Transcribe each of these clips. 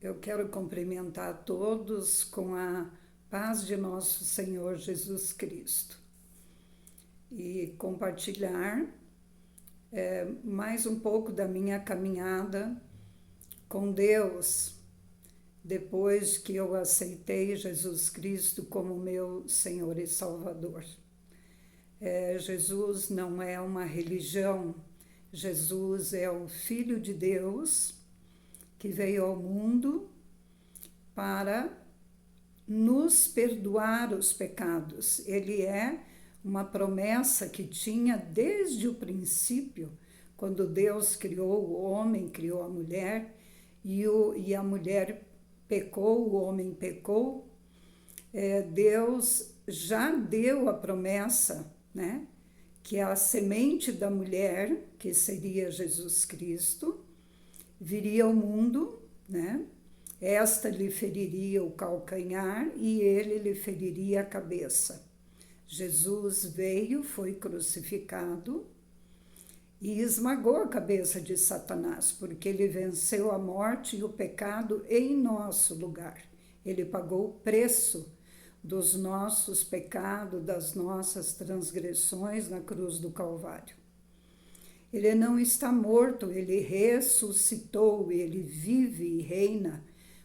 Eu quero cumprimentar a todos com a paz de nosso Senhor Jesus Cristo e compartilhar mais um pouco da minha caminhada com Deus depois que eu aceitei Jesus Cristo como meu Senhor e Salvador. Jesus não é uma religião, Jesus é o Filho de Deus que veio ao mundo para nos perdoar os pecados. Ele é uma promessa que tinha desde o princípio, quando Deus criou o homem, criou a mulher, e a mulher pecou, o homem pecou. Deus já deu a promessa, né? Que a semente da mulher, que seria Jesus Cristo, viria ao mundo, né? Esta lhe feriria o calcanhar e ele lhe feriria a cabeça. Jesus veio, foi crucificado e esmagou a cabeça de Satanás, porque ele venceu a morte e o pecado em nosso lugar. Ele pagou o preço dos nossos pecados, das nossas transgressões na cruz do Calvário. Ele não está morto, ele ressuscitou, ele vive e reina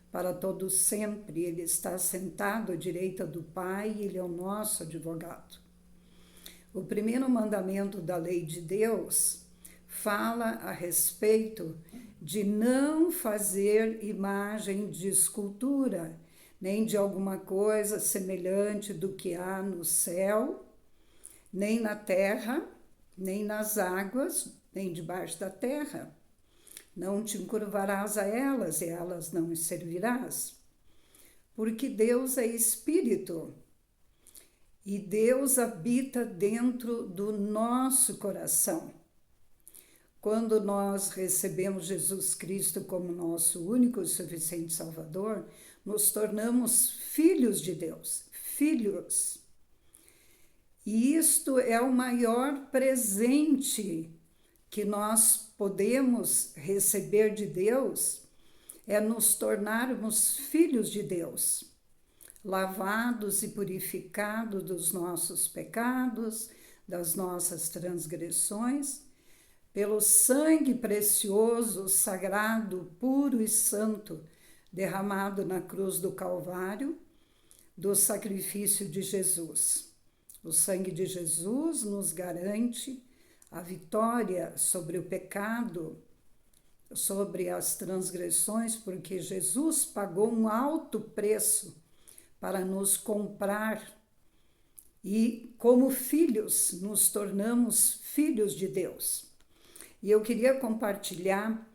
para todo sempre. Ele está sentado à direita do Pai e ele é o nosso advogado. O primeiro mandamento da lei de Deus fala a respeito de não fazer imagem de escultura, nem de alguma coisa semelhante do que há no céu, nem na terra, nem nas águas, nem debaixo da terra. Não te encurvarás a elas e elas não me servirás. Porque Deus é Espírito e Deus habita dentro do nosso coração. Quando nós recebemos Jesus Cristo como nosso único e suficiente Salvador, nos tornamos filhos de Deus, filhos. E isto é o maior presente que nós podemos receber de Deus, é nos tornarmos filhos de Deus, lavados e purificados dos nossos pecados, das nossas transgressões, pelo sangue precioso, sagrado, puro e santo, derramado na cruz do Calvário, do sacrifício de Jesus. O sangue de Jesus nos garante a vitória sobre o pecado, sobre as transgressões, porque Jesus pagou um alto preço para nos comprar e, como filhos, nos tornamos filhos de Deus. E eu queria compartilhar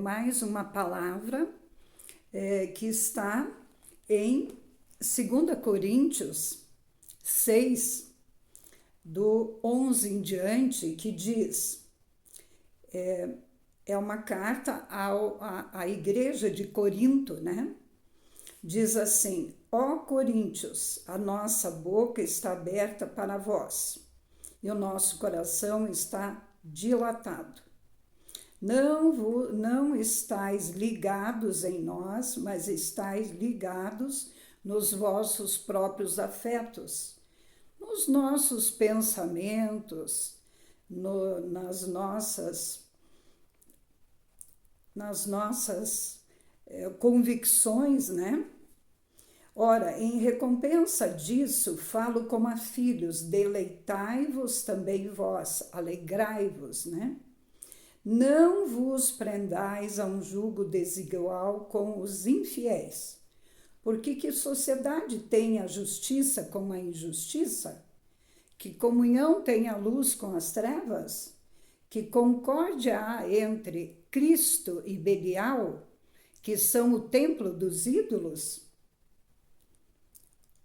mais uma palavra que está em 2 Coríntios 6, do 11 em diante, que diz, é uma carta à igreja de Corinto, né? Diz assim: ó Coríntios, a nossa boca está aberta para vós, e o nosso coração está dilatado. Não estáis ligados em nós, mas estáis ligados nos vossos próprios afetos, nos nossos pensamentos, nas nossas convicções, né? Ora, em recompensa disso, falo como a filhos, deleitai-vos também vós, alegrai-vos, né? Não vos prendais a um jugo desigual com os infiéis. Porque que sociedade tem a justiça com a injustiça? Que comunhão tem a luz com as trevas? Que concórdia há entre Cristo e Belial, que são o templo dos ídolos?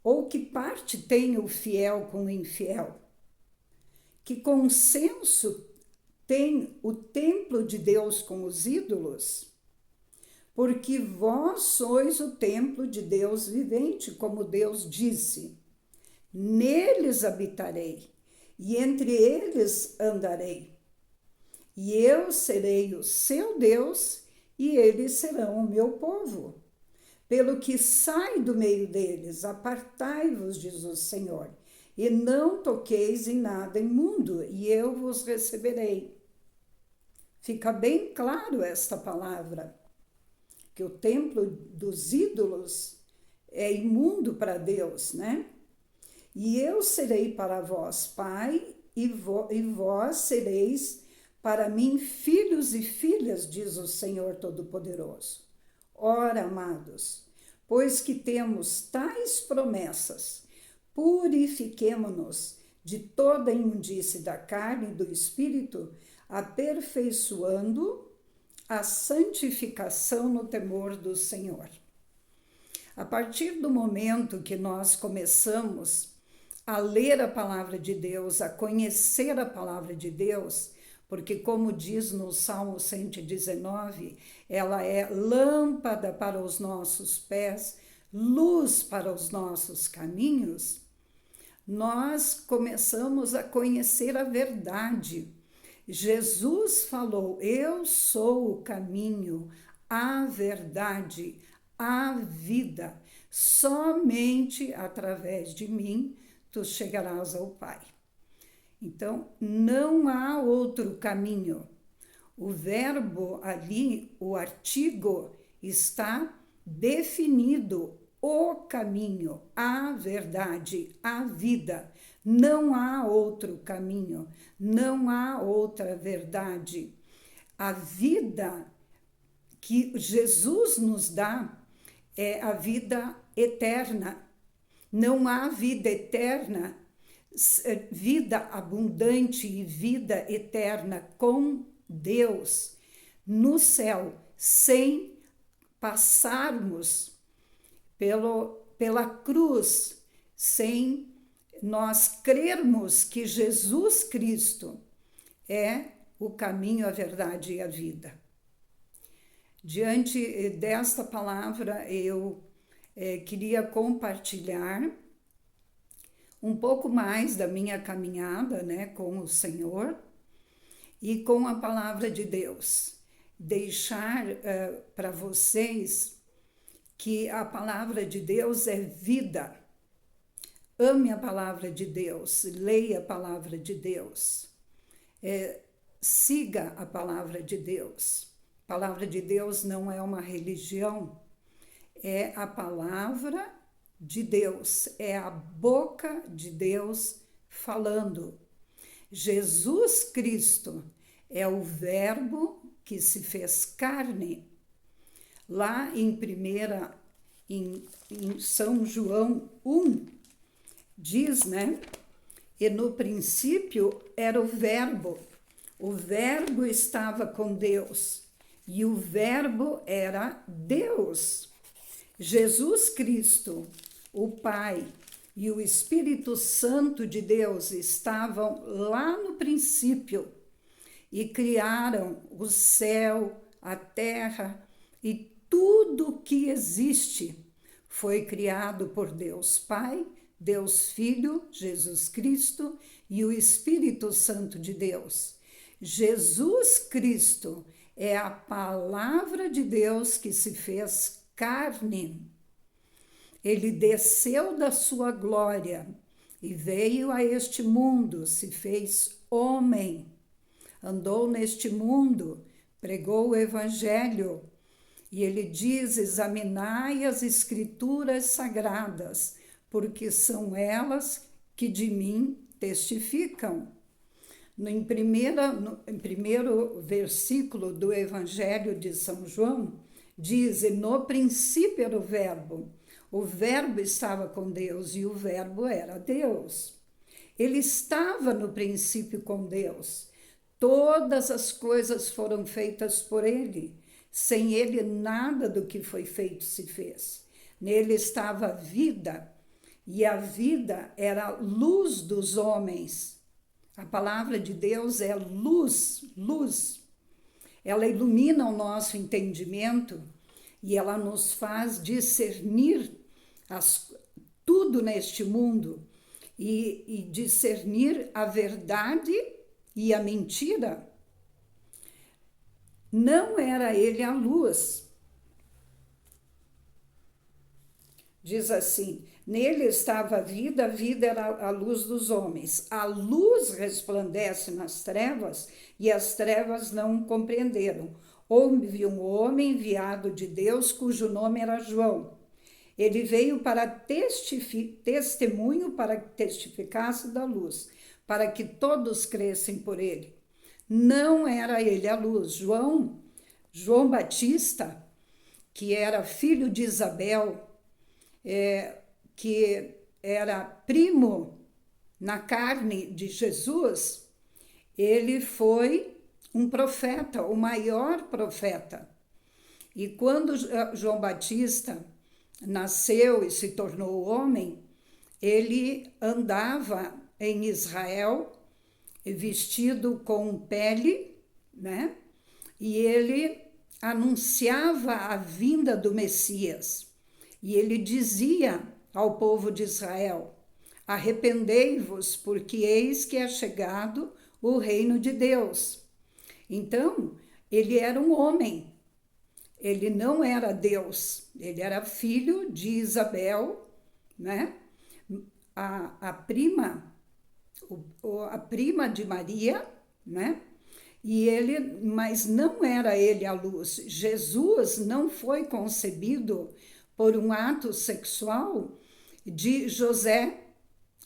Ou que parte tem o fiel com o infiel? Que consenso tem o templo de Deus com os ídolos? Porque vós sois o templo de Deus vivente, como Deus disse. Neles habitarei, e entre eles andarei. E eu serei o seu Deus, e eles serão o meu povo. Pelo que sai do meio deles, apartai-vos, diz o Senhor, e não toqueis em nada imundo, e eu vos receberei. Fica bem claro esta palavra, que o templo dos ídolos é imundo para Deus, né? E eu serei para vós pai, e vós sereis para mim filhos e filhas, diz o Senhor Todo-Poderoso. Ora, amados, pois que temos tais promessas, purifiquemo-nos de toda a imundície da carne e do espírito, aperfeiçoando a santificação no temor do Senhor. A partir do momento que nós começamos a ler a palavra de Deus, a conhecer a palavra de Deus, porque, como diz no Salmo 119, ela é lâmpada para os nossos pés, luz para os nossos caminhos, nós começamos a conhecer a verdade. Jesus falou: eu sou o caminho, a verdade, a vida. Somente através de mim tu chegarás ao Pai. Então, não há outro caminho. O verbo ali, o artigo, está definido: o caminho, a verdade, a vida. Não há outro caminho, não há outra verdade. A vida que Jesus nos dá é a vida eterna. Não há vida eterna, vida abundante e vida eterna com Deus no céu, sem passarmos pela cruz, sem nós crermos que Jesus Cristo é o caminho, a verdade e a vida. Diante desta palavra, eu queria compartilhar um pouco mais da minha caminhada, né, com o Senhor e com a palavra de Deus. Deixar para vocês que a palavra de Deus é vida. Ame a palavra de Deus, leia a palavra de Deus, siga a palavra de Deus. A palavra de Deus não é uma religião, é a palavra de Deus, é a boca de Deus falando. Jesus Cristo é o verbo que se fez carne. Lá em São João 1, diz, né? E no princípio era o verbo estava com Deus, e o verbo era Deus. Jesus Cristo, o Pai e o Espírito Santo de Deus estavam lá no princípio e criaram o céu, a terra e tudo que existe foi criado por Deus Pai, Deus Filho, Jesus Cristo e o Espírito Santo de Deus. Jesus Cristo é a palavra de Deus que se fez carne. Ele desceu da sua glória e veio a este mundo, se fez homem, andou neste mundo, pregou o evangelho, e ele diz: examinai as escrituras sagradas, porque são elas que de mim testificam. Em primeiro versículo do Evangelho de São João, diz: no princípio era o verbo estava com Deus e o verbo era Deus. Ele estava no princípio com Deus. Todas as coisas foram feitas por ele. Sem ele, nada do que foi feito se fez. Nele estava a vida, e a vida era a luz dos homens. A palavra de Deus é luz, luz. Ela ilumina o nosso entendimento e ela nos faz discernir tudo neste mundo e discernir a verdade e a mentira. não era ele a luz. Diz assim: nele estava a vida era a luz dos homens. A luz resplandece nas trevas e as trevas não o compreenderam. Houve um homem enviado de Deus cujo nome era João. Ele veio para testemunho para que testificasse da luz, para que todos crescem por ele. Não era ele a luz. João Batista, que era filho de Isabel, que era primo na carne de Jesus, ele foi um profeta, o maior profeta. E quando João Batista nasceu e se tornou homem, ele andava em Israel vestido com pele, né? E ele anunciava a vinda do Messias. E ele dizia ao povo de Israel: arrependei-vos, porque eis que é chegado o reino de Deus. Então, ele era um homem, ele não era Deus, ele era filho de Isabel, né? A prima de Maria, né? Mas não era ele a luz. Jesus não foi concebido por um ato sexual de José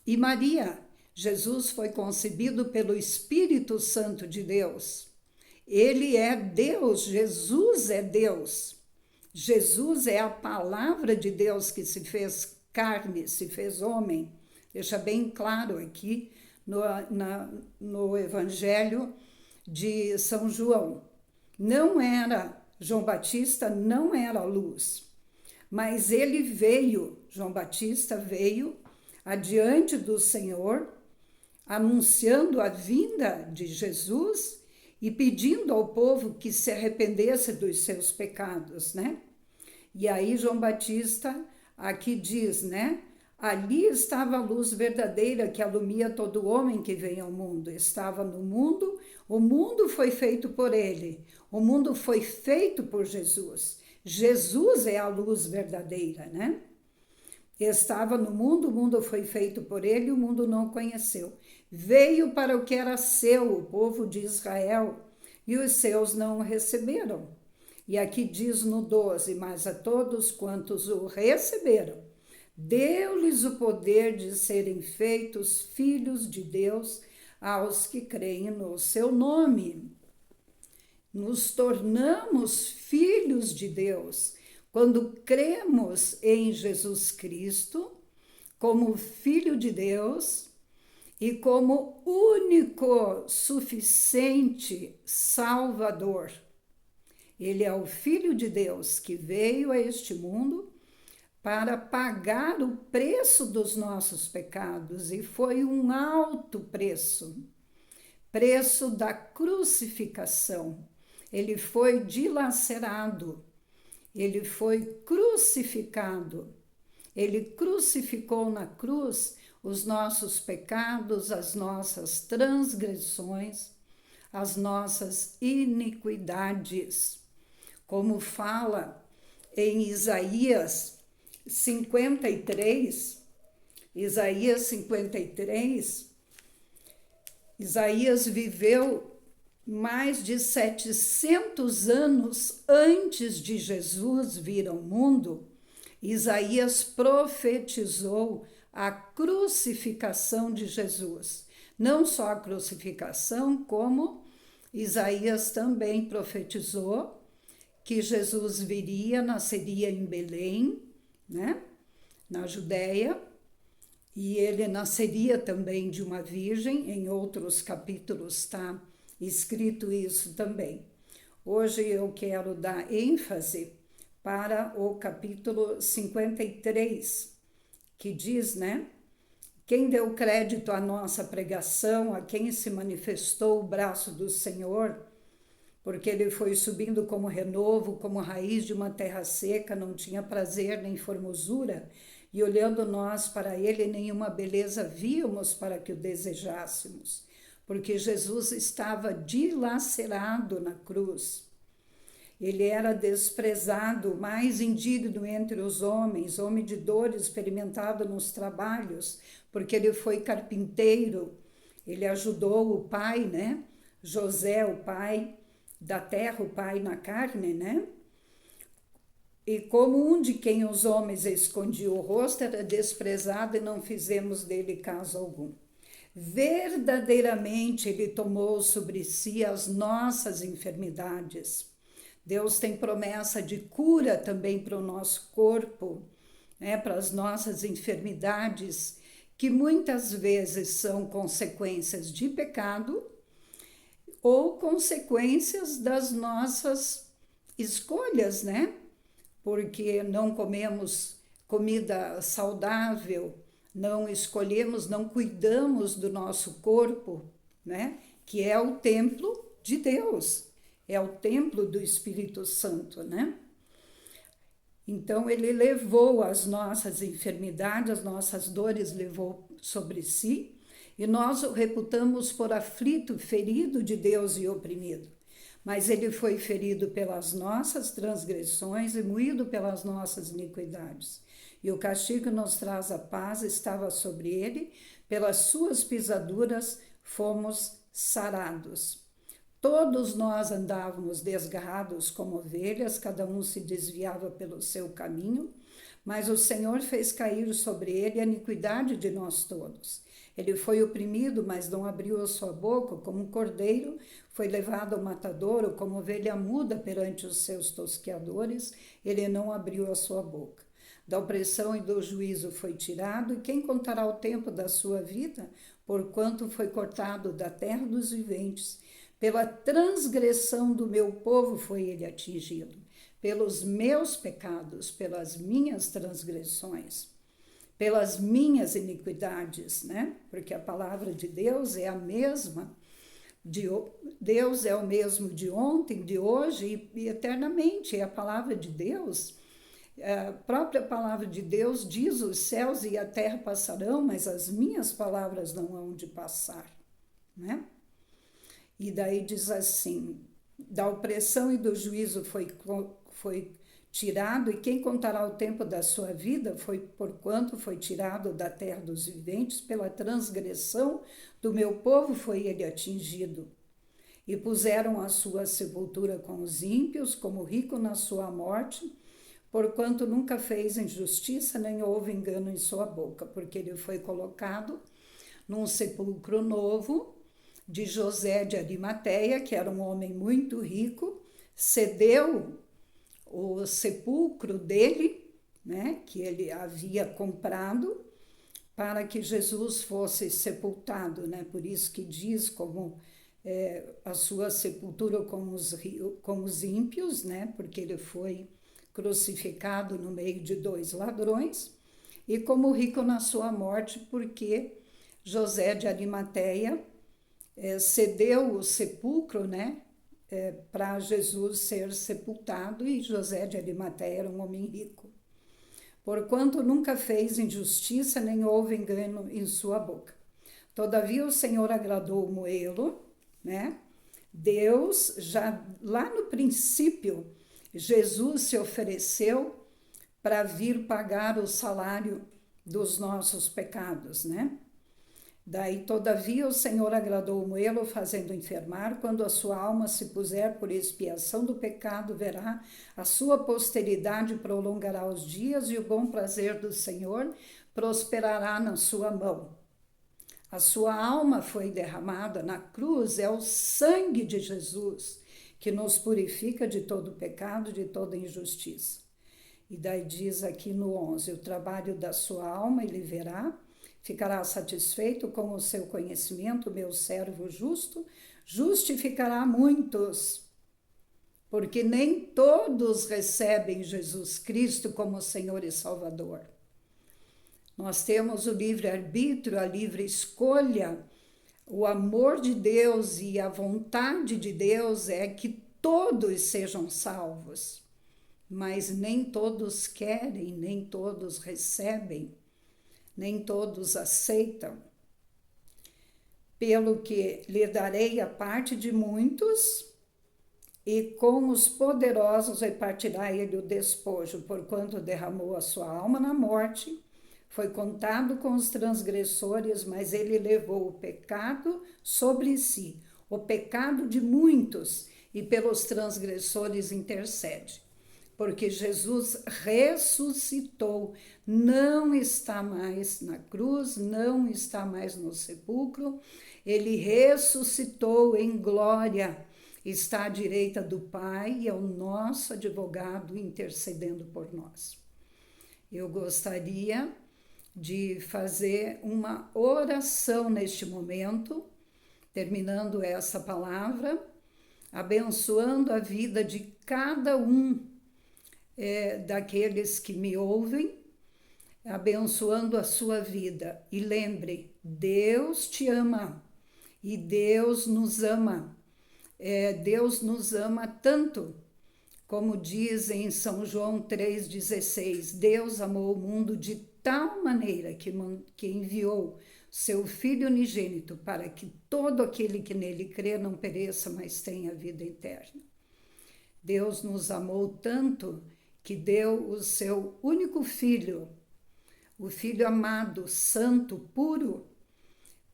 e Maria. Jesus foi concebido pelo Espírito Santo de Deus. Ele é Deus, Jesus é Deus. Jesus é a palavra de Deus que se fez carne, se fez homem. Deixa bem claro aqui no Evangelho de São João. João Batista não era luz, mas João Batista veio adiante do Senhor, anunciando a vinda de Jesus e pedindo ao povo que se arrependesse dos seus pecados, né? E aí João Batista aqui diz, né? Ali estava a luz verdadeira que alumia todo homem que vem ao mundo. Estava no mundo, o mundo foi feito por ele, o mundo foi feito por Jesus. Jesus é a luz verdadeira, né? Estava no mundo, o mundo foi feito por ele e o mundo não o conheceu. Veio para o que era seu, o povo de Israel, e os seus não o receberam. E aqui diz no 12, mas a todos quantos o receberam, deu-lhes o poder de serem feitos filhos de Deus aos que creem no seu nome. Nos tornamos filhos de Deus quando cremos em Jesus Cristo como Filho de Deus e como único, suficiente Salvador. Ele é o Filho de Deus que veio a este mundo para pagar o preço dos nossos pecados, e foi um alto preço da crucificação. Ele foi dilacerado, ele foi crucificado, ele crucificou na cruz os nossos pecados, as nossas transgressões, as nossas iniquidades. Como fala em Isaías 53, Isaías viveu mais de 700 anos antes de Jesus vir ao mundo. Isaías profetizou a crucificação de Jesus. Não só a crucificação, como Isaías também profetizou que Jesus nasceria em Belém, né, na Judéia, e ele nasceria também de uma virgem. Em outros capítulos está escrito isso também. Hoje eu quero dar ênfase para o capítulo 53, que diz, né? Quem deu crédito à nossa pregação, a quem se manifestou o braço do Senhor, porque ele foi subindo como renovo, como raiz de uma terra seca, não tinha prazer nem formosura, e olhando nós para ele, nenhuma beleza víamos para que o desejássemos, porque Jesus estava dilacerado na cruz. Ele era desprezado, mais indigno entre os homens, homem de dor, experimentado nos trabalhos, porque ele foi carpinteiro. Ele ajudou o pai, né? José, o pai da terra, o pai na carne, né? E como um de quem os homens escondiam o rosto, era desprezado e não fizemos dele caso algum. Verdadeiramente ele tomou sobre si as nossas enfermidades. Deus tem promessa de cura também para o nosso corpo, né? Para as nossas enfermidades, que muitas vezes são consequências de pecado ou consequências das nossas escolhas, né? Porque não comemos comida saudável, não escolhemos, não cuidamos do nosso corpo, né? Que é o templo de Deus, é o templo do Espírito Santo, né? Então ele levou as nossas enfermidades, as nossas dores, levou sobre si, e nós o reputamos por aflito, ferido de Deus e oprimido. Mas ele foi ferido pelas nossas transgressões e moído pelas nossas iniquidades. E o castigo que nos traz a paz estava sobre ele, pelas suas pisaduras fomos sarados. Todos nós andávamos desgarrados como ovelhas, cada um se desviava pelo seu caminho, mas o Senhor fez cair sobre ele a iniquidade de nós todos. Ele foi oprimido, mas não abriu a sua boca, como um cordeiro foi levado ao matadouro, como ovelha muda perante os seus tosqueadores, ele não abriu a sua boca. Da opressão e do juízo foi tirado, e quem contará o tempo da sua vida, porquanto foi cortado da terra dos viventes? Pela transgressão do meu povo foi ele atingido, pelos meus pecados, pelas minhas transgressões, pelas minhas iniquidades, né? Porque a palavra de Deus é a mesma, Deus é o mesmo de ontem, de hoje e eternamente. É a palavra de Deus, a própria palavra de Deus diz: os céus e a terra passarão, mas as minhas palavras não hão de passar, né? E daí diz assim: da opressão e do juízo foi tirado, e quem contará o tempo da sua vida? Foi porquanto foi tirado da terra dos viventes, pela transgressão do meu povo foi ele atingido. E puseram a sua sepultura com os ímpios, como rico na sua morte, porquanto nunca fez injustiça, nem houve engano em sua boca, porque ele foi colocado num sepulcro novo, de José de Arimateia, que era um homem muito rico, cedeu o sepulcro dele, né, que ele havia comprado, para que Jesus fosse sepultado, né? Por isso que diz como a sua sepultura com os ímpios, né? Porque ele foi crucificado no meio de dois ladrões, e como rico na sua morte, porque José de Arimateia cedeu o sepulcro, né, para Jesus ser sepultado, e José de Arimateia era um homem rico. Porquanto nunca fez injustiça, nem houve engano em sua boca. Todavia o Senhor agradou moê-lo, né? Deus, já lá no princípio, Jesus se ofereceu para vir pagar o salário dos nossos pecados, né? Daí, todavia, o Senhor agradou moê-lo, fazendo enfermar. Quando a sua alma se puser por expiação do pecado, verá a sua posteridade, prolongará os dias, e o bom prazer do Senhor prosperará na sua mão. A sua alma foi derramada na cruz, é o sangue de Jesus que nos purifica de todo pecado, de toda injustiça. E daí diz aqui no 11, o trabalho da sua alma ele verá, ficará satisfeito com o seu conhecimento, meu servo justo, justificará muitos, porque nem todos recebem Jesus Cristo como Senhor e Salvador. Nós temos o livre-arbítrio, a livre escolha, o amor de Deus e a vontade de Deus é que todos sejam salvos, mas nem todos querem, nem todos recebem, nem todos aceitam. Pelo que lhe darei a parte de muitos, e com os poderosos repartirá ele o despojo, porquanto derramou a sua alma na morte. Foi contado com os transgressores, mas ele levou o pecado sobre si, o pecado de muitos, e pelos transgressores intercede. Porque Jesus ressuscitou, não está mais na cruz, não está mais no sepulcro, ele ressuscitou em glória, está à direita do Pai e é o nosso advogado intercedendo por nós. Eu gostaria de fazer uma oração neste momento, terminando essa palavra, abençoando a vida de cada um daqueles que me ouvem, abençoando a sua vida. E lembre, Deus te ama e Deus nos ama. Deus nos ama tanto, como diz em São João 3,16, Deus amou o mundo de tal maneira que enviou seu Filho unigênito para que todo aquele que nele crê não pereça, mas tenha vida eterna. Deus nos amou tanto que deu o seu único Filho, o Filho amado, santo, puro,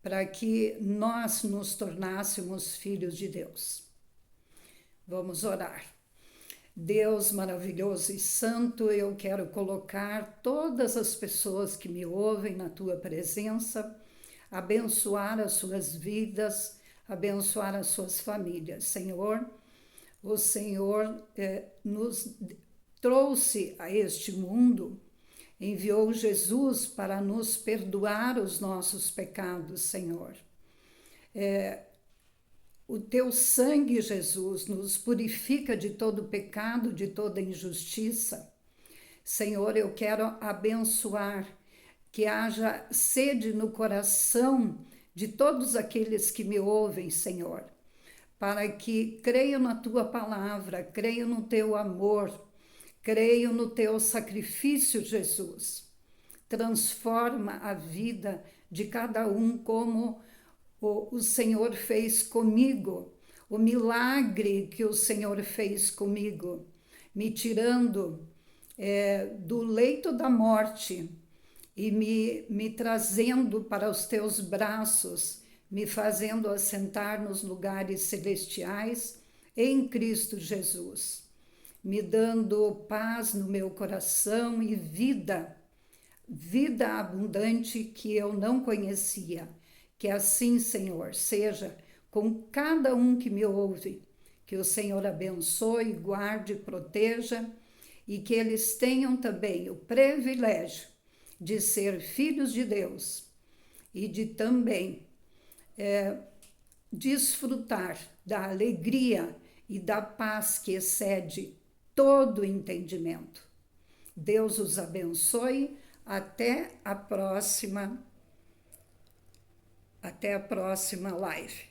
para que nós nos tornássemos filhos de Deus. Vamos orar. Deus maravilhoso e santo, eu quero colocar todas as pessoas que me ouvem na tua presença, abençoar as suas vidas, abençoar as suas famílias. Senhor, o Senhor nos trouxe a este mundo, enviou Jesus para nos perdoar os nossos pecados, Senhor. O teu sangue, Jesus, nos purifica de todo pecado, de toda injustiça. Senhor, eu quero abençoar que haja sede no coração de todos aqueles que me ouvem, Senhor, para que creiam na tua palavra, creiam no teu amor, creiam no teu sacrifício, Jesus. Transforma a vida de cada um como o Senhor fez comigo, o milagre que o Senhor fez comigo, me tirando do leito da morte e me trazendo para os teus braços, me fazendo assentar nos lugares celestiais em Cristo Jesus, me dando paz no meu coração e vida abundante que eu não conhecia. Que assim, Senhor, seja com cada um que me ouve, que o Senhor abençoe, guarde, proteja e que eles tenham também o privilégio de ser filhos de Deus e de também desfrutar da alegria e da paz que excede todo entendimento. Deus os abençoe. Até a próxima live.